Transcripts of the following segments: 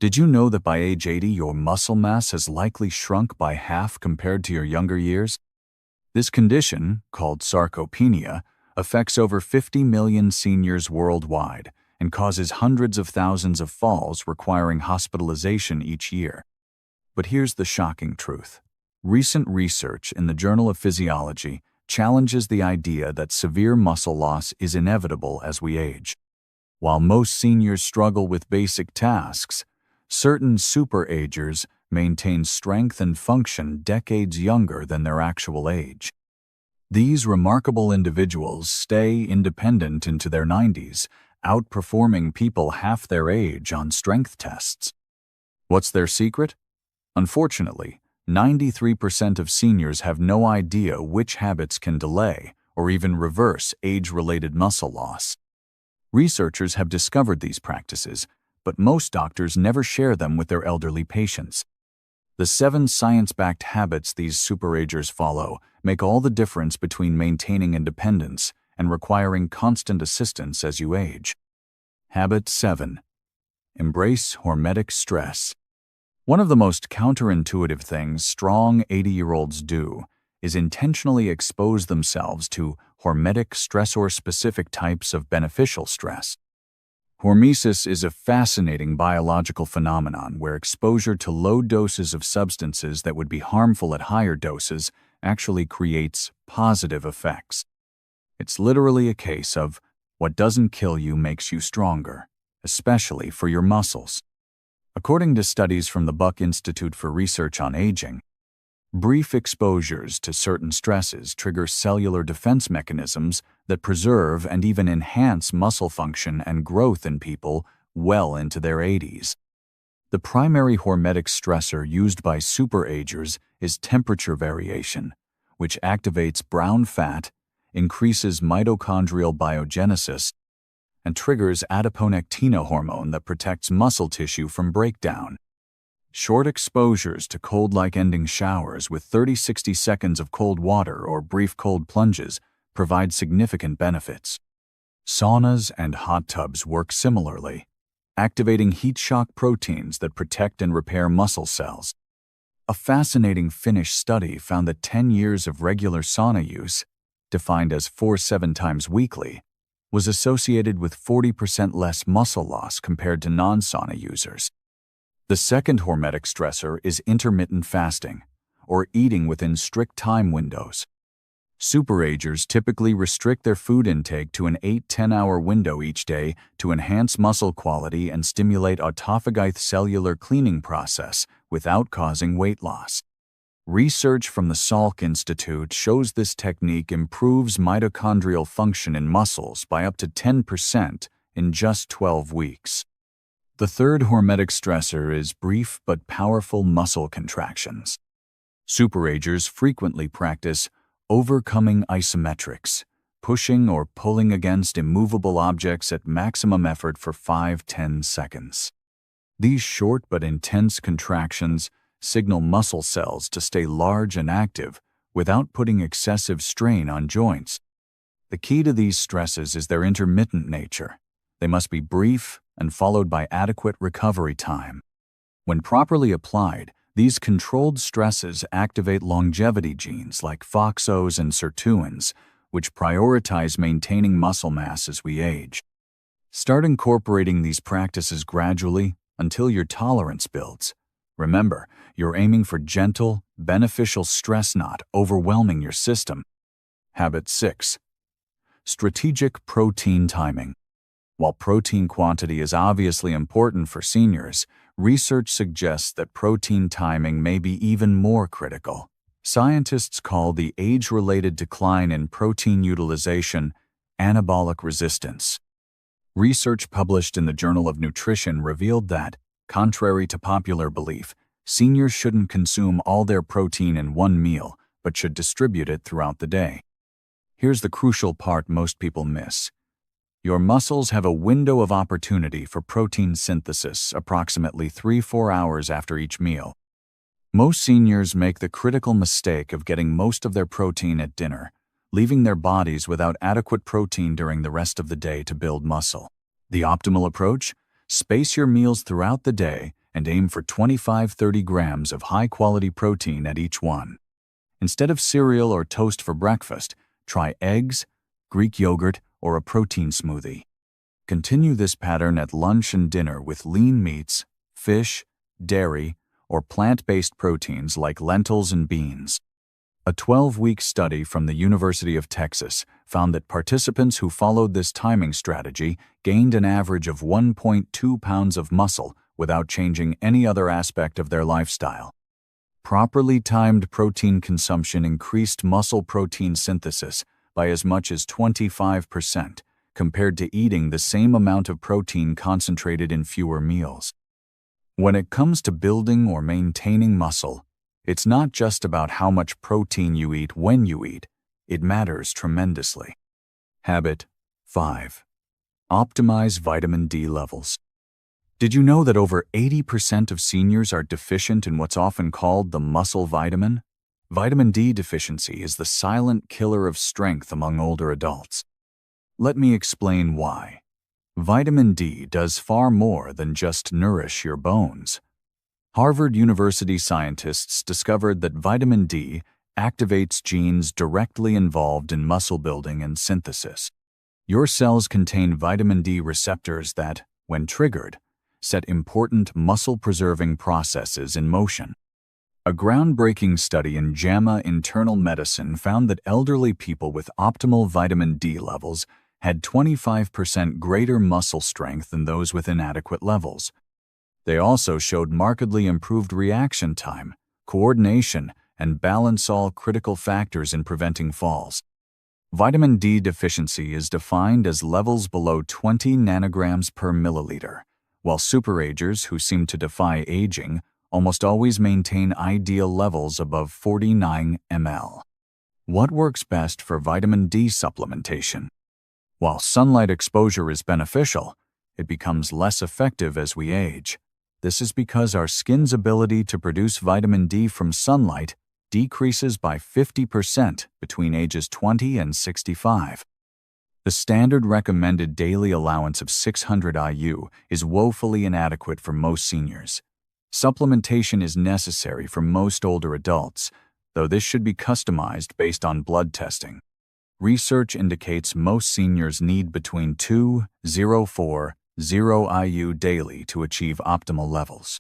Did you know that by age 80 your muscle mass has likely shrunk by half compared to your younger years? This condition, called sarcopenia, affects over 50 million seniors worldwide and causes hundreds of thousands of falls requiring hospitalization each year. But here's the shocking truth. Recent research in the Journal of Physiology challenges the idea that severe muscle loss is inevitable as we age. While most seniors struggle with basic tasks, certain super-agers maintain strength and function decades younger than their actual age. These remarkable individuals stay independent into their 90s, outperforming people half their age on strength tests. What's their secret? Unfortunately, 93% of seniors have no idea which habits can delay or even reverse age-related muscle loss. Researchers have discovered these practices, but most doctors never share them with their elderly patients. The 7 science-backed habits these super-agers follow make all the difference between maintaining independence and requiring constant assistance as you age. Habit 7. Embrace hormetic stress. One of the most counterintuitive things strong 80-year-olds do is intentionally expose themselves to hormetic stressor-specific types of beneficial stress. Hormesis is a fascinating biological phenomenon where exposure to low doses of substances that would be harmful at higher doses actually creates positive effects. It's literally a case of what doesn't kill you makes you stronger, especially for your muscles. According to studies from the Buck Institute for Research on Aging, brief exposures to certain stresses trigger cellular defense mechanisms that preserve and even enhance muscle function and growth in people well into their 80s. The primary hormetic stressor used by super-agers is temperature variation, which activates brown fat, increases mitochondrial biogenesis, and triggers adiponectin hormone that protects muscle tissue from breakdown. Short exposures to cold-like ending showers with 30-60 seconds of cold water or brief cold plunges provide significant benefits. Saunas and hot tubs work similarly, activating heat shock proteins that protect and repair muscle cells. A fascinating Finnish study found that 10 years of regular sauna use, defined as 4-7 times weekly, was associated with 40% less muscle loss compared to non-sauna users. The second hormetic stressor is intermittent fasting, or eating within strict time windows. Super-agers typically restrict their food intake to an 8-10-hour window each day to enhance muscle quality and stimulate autophagy cellular cleaning process without causing weight loss. Research from the Salk Institute shows this technique improves mitochondrial function in muscles by up to 10% in just 12 weeks. The third hormetic stressor is brief but powerful muscle contractions. Super-agers frequently practice overcoming isometrics, pushing or pulling against immovable objects at maximum effort for 5-10 seconds. These short but intense contractions signal muscle cells to stay large and active without putting excessive strain on joints. The key to these stresses is their intermittent nature. They must be brief and followed by adequate recovery time. When properly applied, these controlled stresses activate longevity genes like FOXOs and sirtuins, which prioritize maintaining muscle mass as we age. Start incorporating these practices gradually until your tolerance builds. Remember, you're aiming for gentle, beneficial stress, not overwhelming your system. Habit 6. Strategic protein timing. While protein quantity is obviously important for seniors, research suggests that protein timing may be even more critical. Scientists call the age-related decline in protein utilization anabolic resistance. Research published in the Journal of Nutrition revealed that, contrary to popular belief, seniors shouldn't consume all their protein in one meal, but should distribute it throughout the day. Here's the crucial part most people miss. Your muscles have a window of opportunity for protein synthesis approximately 3-4 hours after each meal. Most seniors make the critical mistake of getting most of their protein at dinner, leaving their bodies without adequate protein during the rest of the day to build muscle. The optimal approach? Space your meals throughout the day and aim for 25–30 grams of high-quality protein at each one. Instead of cereal or toast for breakfast, try eggs, Greek yogurt, or a protein smoothie. Continue this pattern at lunch and dinner with lean meats, fish, dairy, or plant-based proteins like lentils and beans. A 12-week study from the University of Texas found that participants who followed this timing strategy gained an average of 1.2 pounds of muscle without changing any other aspect of their lifestyle. Properly timed protein consumption increased muscle protein synthesis by as much as 25%, compared to eating the same amount of protein concentrated in fewer meals. When it comes to building or maintaining muscle, it's not just about how much protein you eat when you eat. It matters tremendously. Habit 5. Optimize vitamin D levels. Did you know that over 80% of seniors are deficient in what's often called the muscle vitamin? Vitamin D deficiency is the silent killer of strength among older adults. Let me explain why. Vitamin D does far more than just nourish your bones. Harvard University scientists discovered that vitamin D activates genes directly involved in muscle building and synthesis. Your cells contain vitamin D receptors that, when triggered, set important muscle-preserving processes in motion. A groundbreaking study in JAMA Internal Medicine found that elderly people with optimal vitamin D levels had 25% greater muscle strength than those with inadequate levels. They also showed markedly improved reaction time, coordination, and balance, all critical factors in preventing falls. Vitamin D deficiency is defined as levels below 20 nanograms per milliliter, while super-agers who seem to defy aging almost always maintain ideal levels above 49 ml. What works best for vitamin D supplementation? While sunlight exposure is beneficial, it becomes less effective as we age. This is because our skin's ability to produce vitamin D from sunlight decreases by 50% between ages 20 and 65. The standard recommended daily allowance of 600 IU is woefully inadequate for most seniors. Supplementation is necessary for most older adults, though this should be customized based on blood testing. Research indicates most seniors need between 2.04 IU daily to achieve optimal levels.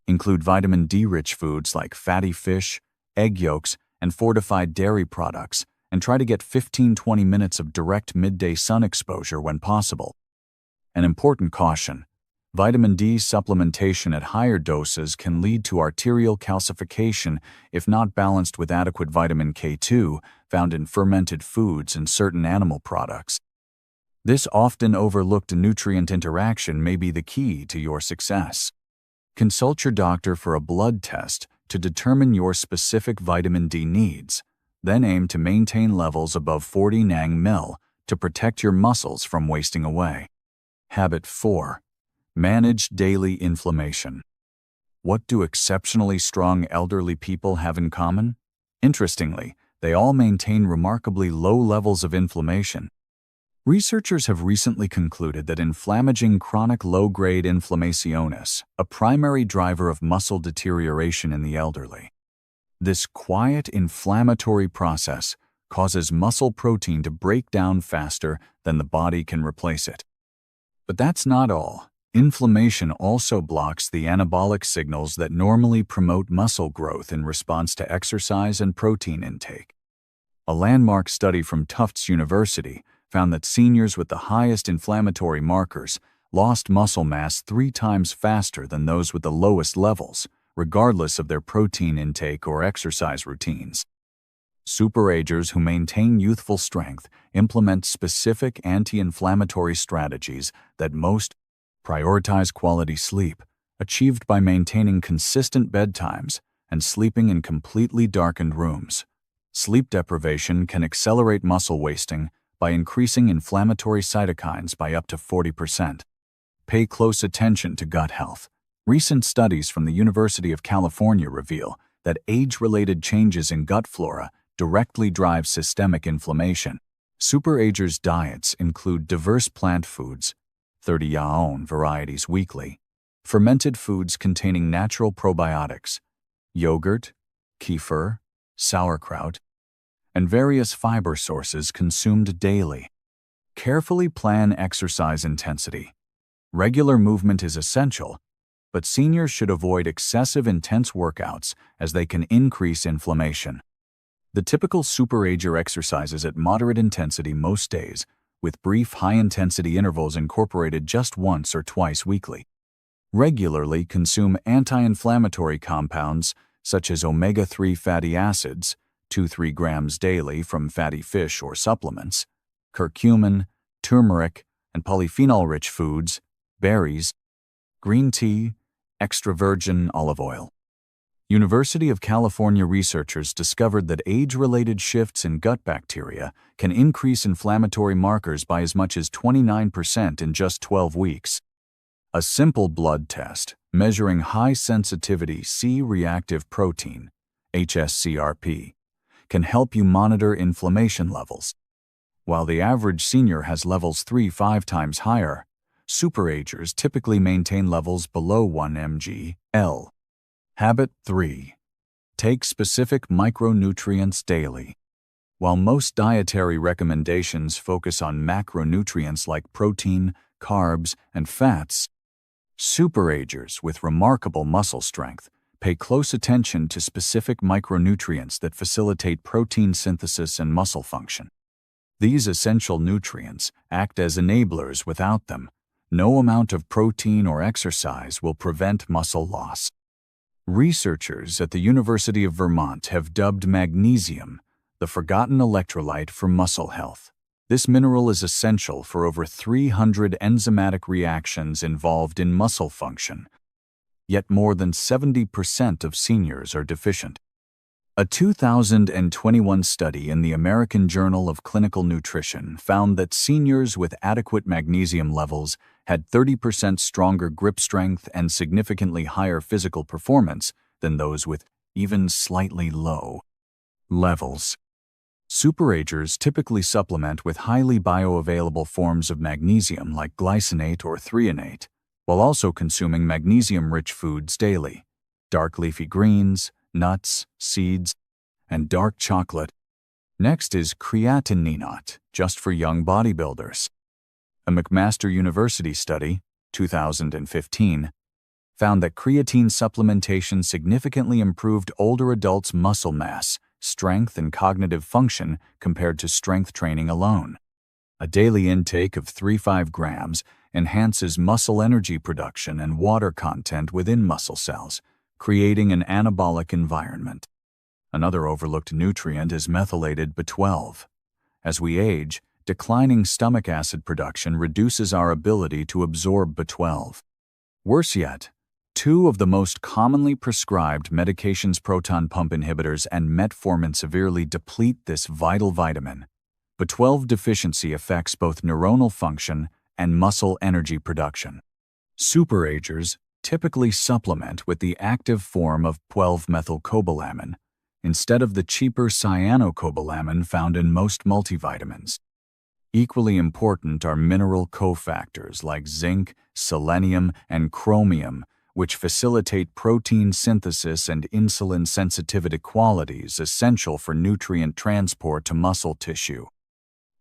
Include vitamin D-rich foods like fatty fish, egg yolks, and fortified dairy products, and try to get 15–20 minutes of direct midday sun exposure when possible. An important caution: vitamin D supplementation at higher doses can lead to arterial calcification if not balanced with adequate vitamin K2 found in fermented foods and certain animal products. This often overlooked nutrient interaction may be the key to your success. Consult your doctor for a blood test to determine your specific vitamin D needs, then aim to maintain levels above 40 nang-mil to protect your muscles from wasting away. Habit 4. Manage daily inflammation. What do exceptionally strong elderly people have in common? Interestingly, they all maintain remarkably low levels of inflammation. Researchers have recently concluded that inflammaging chronic low-grade inflammationis, a primary driver of muscle deterioration in the elderly. This quiet inflammatory process causes muscle protein to break down faster than the body can replace it. But that's not all. Inflammation also blocks the anabolic signals that normally promote muscle growth in response to exercise and protein intake. A landmark study from Tufts University found that seniors with the highest inflammatory markers lost muscle mass 3 times faster than those with the lowest levels, regardless of their protein intake or exercise routines. Super-agers who maintain youthful strength implement specific anti-inflammatory strategies that most prioritize quality sleep, achieved by maintaining consistent bedtimes and sleeping in completely darkened rooms. Sleep deprivation can accelerate muscle wasting by increasing inflammatory cytokines by up to 40%. Pay close attention to gut health. Recent studies from the University of California reveal that age-related changes in gut flora directly drive systemic inflammation. Super-agers' diets include diverse plant foods, 30 yaon varieties weekly, Fermented foods containing natural probiotics, yogurt, kefir, sauerkraut, and various fiber sources consumed daily. Carefully plan exercise intensity. Regular movement is essential, but seniors should avoid excessive intense workouts as they can increase inflammation. The typical super-ager exercises at moderate intensity most days, with brief high-intensity intervals incorporated just once or twice weekly. Regularly consume anti-inflammatory compounds such as omega-3 fatty acids, 2-3 grams daily from fatty fish or supplements, curcumin, turmeric, and polyphenol-rich foods, berries, green tea, extra virgin olive oil. University of California researchers discovered that age-related shifts in gut bacteria can increase inflammatory markers by as much as 29% in just 12 weeks. A simple blood test measuring high-sensitivity C-reactive protein, HSCRP, can help you monitor inflammation levels. While the average senior has levels 3-5 times higher, super-agers typically maintain levels below 1 mg/L. Habit 3. Take specific micronutrients daily. While most dietary recommendations focus on macronutrients like protein, carbs, and fats, super-agers with remarkable muscle strength pay close attention to specific micronutrients that facilitate protein synthesis and muscle function. These essential nutrients act as enablers. Without them, no amount of protein or exercise will prevent muscle loss. Researchers at the University of Vermont have dubbed magnesium the forgotten electrolyte for muscle health. This mineral is essential for over 300 enzymatic reactions involved in muscle function, yet more than 70% of seniors are deficient. A 2021 study in the American Journal of Clinical Nutrition found that seniors with adequate magnesium levels had 30% stronger grip strength and significantly higher physical performance than those with even slightly low levels. Super-agers typically supplement with highly bioavailable forms of magnesium like glycinate or threonate, while also consuming magnesium-rich foods daily: dark leafy greens, nuts, seeds, and dark chocolate. Next is creatinine, just for young bodybuilders. A McMaster University study, 2015, found that creatine supplementation significantly improved older adults' muscle mass, strength, and cognitive function compared to strength training alone. A daily intake of 3-5 grams enhances muscle energy production and water content within muscle cells, creating an anabolic environment. Another overlooked nutrient is methylated B12. As we age, declining stomach acid production reduces our ability to absorb B12. Worse yet, 2 of the most commonly prescribed medications, proton pump inhibitors and metformin, severely deplete this vital vitamin. B12 deficiency affects both neuronal function and muscle energy production. Super-agers typically supplement with the active form of 12-methylcobalamin instead of the cheaper cyanocobalamin found in most multivitamins. Equally important are mineral cofactors like zinc, selenium, and chromium, which facilitate protein synthesis and insulin sensitivity, qualities essential for nutrient transport to muscle tissue.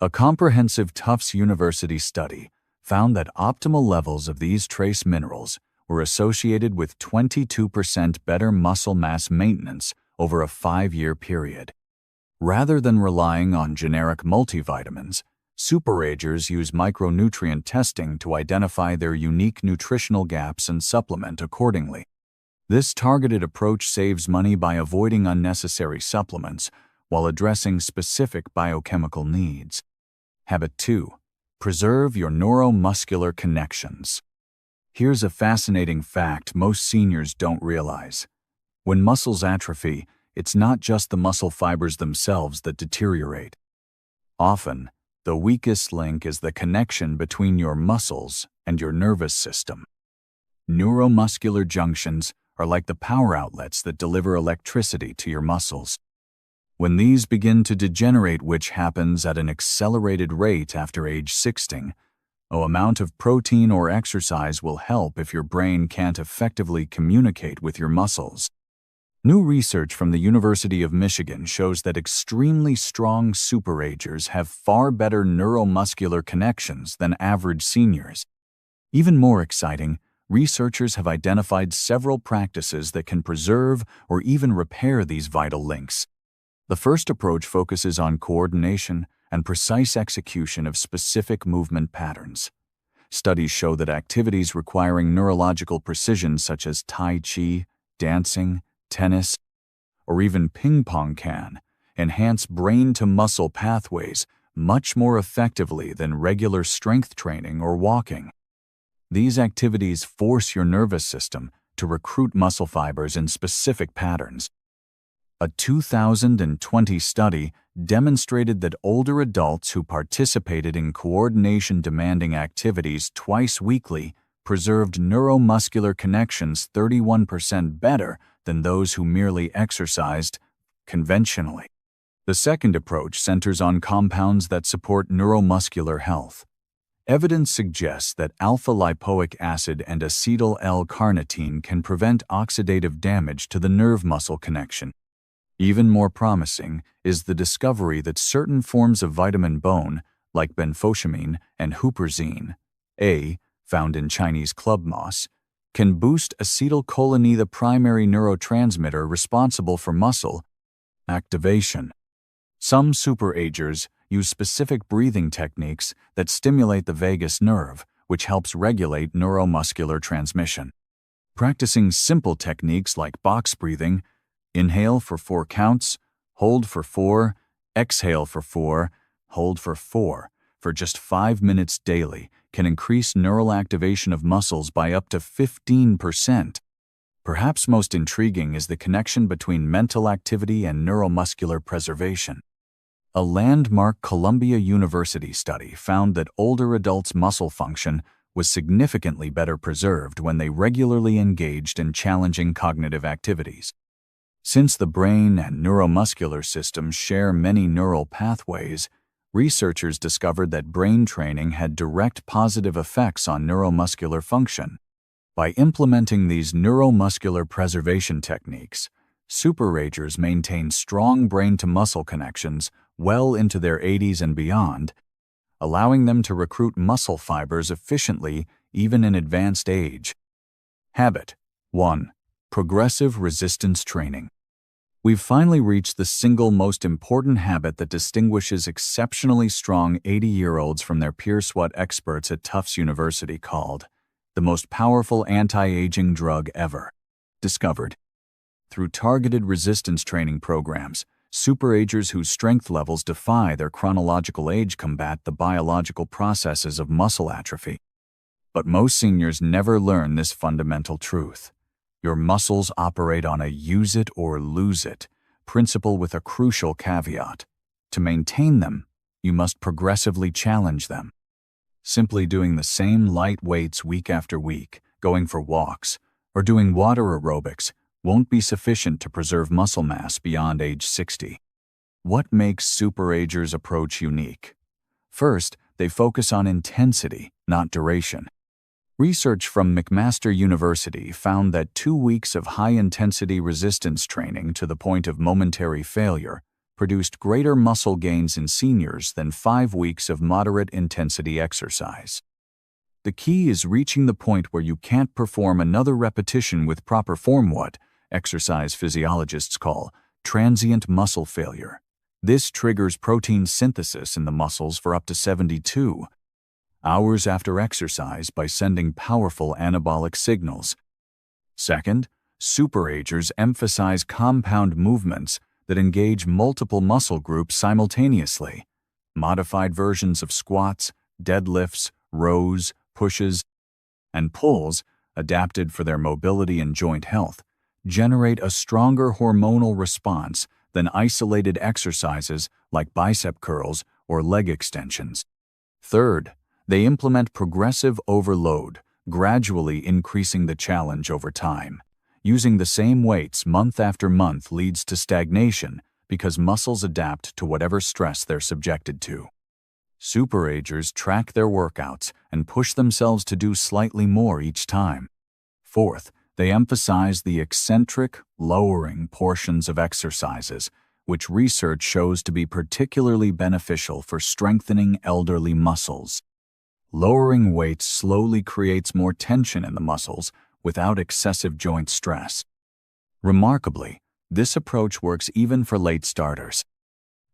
A comprehensive Tufts University study found that optimal levels of these trace minerals were associated with 22% better muscle mass maintenance over a 5-year period. Rather than relying on generic multivitamins, super-agers use micronutrient testing to identify their unique nutritional gaps and supplement accordingly. This targeted approach saves money by avoiding unnecessary supplements while addressing specific biochemical needs. Habit 2. Preserve your neuromuscular connections. Here's a fascinating fact most seniors don't realize. When muscles atrophy, it's not just the muscle fibers themselves that deteriorate. Often, the weakest link is the connection between your muscles and your nervous system. Neuromuscular junctions are like the power outlets that deliver electricity to your muscles. When these begin to degenerate, which happens at an accelerated rate after age 60, No amount of protein or exercise will help if your brain can't effectively communicate with your muscles. New research from the University of Michigan shows that extremely strong super-agers have far better neuromuscular connections than average seniors. Even more exciting, researchers have identified several practices that can preserve or even repair these vital links. The first approach focuses on coordination and precise execution of specific movement patterns. Studies show that activities requiring neurological precision such as Tai Chi, dancing, tennis, or even ping pong can enhance brain-to-muscle pathways much more effectively than regular strength training or walking. These activities force your nervous system to recruit muscle fibers in specific patterns. A 2020 study demonstrated that older adults who participated in coordination-demanding activities twice weekly preserved neuromuscular connections 31% better than those who merely exercised conventionally. The second approach centers on compounds that support neuromuscular health. Evidence suggests that alpha-lipoic acid and acetyl L-carnitine can prevent oxidative damage to the nerve muscle connection. Even more promising is the discovery that certain forms of vitamin bone, like benfotiamine and huperzine A, found in Chinese club moss, can boost acetylcholine, the primary neurotransmitter responsible for muscle activation. Some super-agers use specific breathing techniques that stimulate the vagus nerve, which helps regulate neuromuscular transmission. Practicing simple techniques like box breathing, inhale for 4 counts, hold for 4, exhale for 4, hold for 4, for just 5 minutes daily can increase neural activation of muscles by up to 15%. Perhaps most intriguing is the connection between mental activity and neuromuscular preservation. A landmark Columbia University study found that older adults' muscle function was significantly better preserved when they regularly engaged in challenging cognitive activities. Since the brain and neuromuscular systems share many neural pathways, researchers discovered that brain training had direct positive effects on neuromuscular function. By implementing these neuromuscular preservation techniques, super-agers maintain strong brain-to-muscle connections well into their 80s and beyond, allowing them to recruit muscle fibers efficiently even in advanced age. Habit 1. Progressive resistance training. We've finally reached the single most important habit that distinguishes exceptionally strong 80-year-olds from their peer SWAT experts at Tufts University, called the most powerful anti-aging drug ever discovered. Through targeted resistance training programs, super-agers whose strength levels defy their chronological age combat the biological processes of muscle atrophy. But most seniors never learn this fundamental truth. Your muscles operate on a use it or lose it principle, with a crucial caveat. To maintain them, you must progressively challenge them. Simply doing the same light weights week after week, going for walks, or doing water aerobics won't be sufficient to preserve muscle mass beyond age 60. What makes super-agers' approach unique? First, they focus on intensity, not duration. Research from McMaster University found that 2 weeks of high-intensity resistance training to the point of momentary failure produced greater muscle gains in seniors than 5 weeks of moderate-intensity exercise. The key is reaching the point where you can't perform another repetition with proper form, what exercise physiologists call transient muscle failure. This triggers protein synthesis in the muscles for up to 72 hours after exercise by sending powerful anabolic signals. Second, super-agers emphasize compound movements that engage multiple muscle groups simultaneously. Modified versions of squats, deadlifts, rows, pushes, and pulls, adapted for their mobility and joint health, generate a stronger hormonal response than isolated exercises like bicep curls or leg extensions. Third, they implement progressive overload, gradually increasing the challenge over time. Using the same weights month after month leads to stagnation because muscles adapt to whatever stress they're subjected to. Super-agers track their workouts and push themselves to do slightly more each time. Fourth, they emphasize the eccentric, lowering portions of exercises, which research shows to be particularly beneficial for strengthening elderly muscles. Lowering weights slowly creates more tension in the muscles without excessive joint stress. Remarkably, this approach works even for late starters.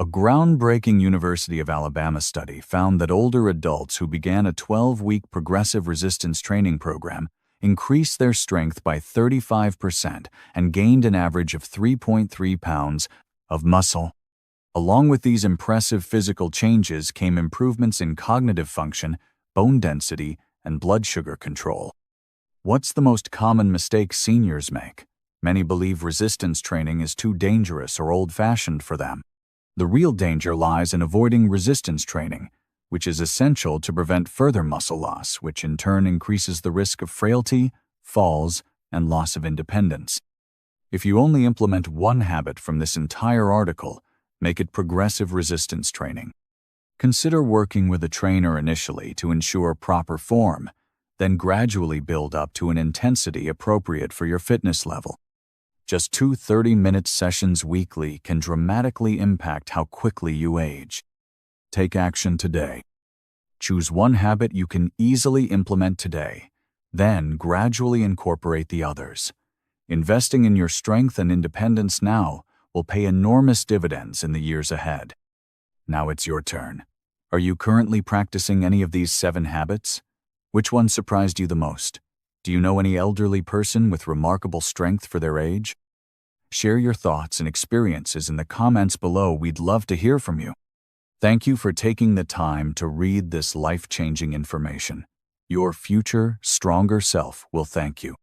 A groundbreaking University of Alabama study found that older adults who began a 12-week progressive resistance training program increased their strength by 35% and gained an average of 3.3 pounds of muscle. Along with these impressive physical changes came improvements in cognitive function, bone density, and blood sugar control. What's the most common mistake seniors make? Many believe resistance training is too dangerous or old-fashioned for them. The real danger lies in avoiding resistance training, which is essential to prevent further muscle loss, which in turn increases the risk of frailty, falls, and loss of independence. If you only implement one habit from this entire article, make it progressive resistance training. Consider working with a trainer initially to ensure proper form, then gradually build up to an intensity appropriate for your fitness level. Just 2 30-minute sessions weekly can dramatically impact how quickly you age. Take action today. Choose one habit you can easily implement today, then gradually incorporate the others. Investing in your strength and independence now will pay enormous dividends in the years ahead. Now it's your turn. Are you currently practicing any of these 7 habits? Which one surprised you the most? Do you know any elderly person with remarkable strength for their age? Share your thoughts and experiences in the comments below. We'd love to hear from you. Thank you for taking the time to read this life-changing information. Your future, stronger self will thank you.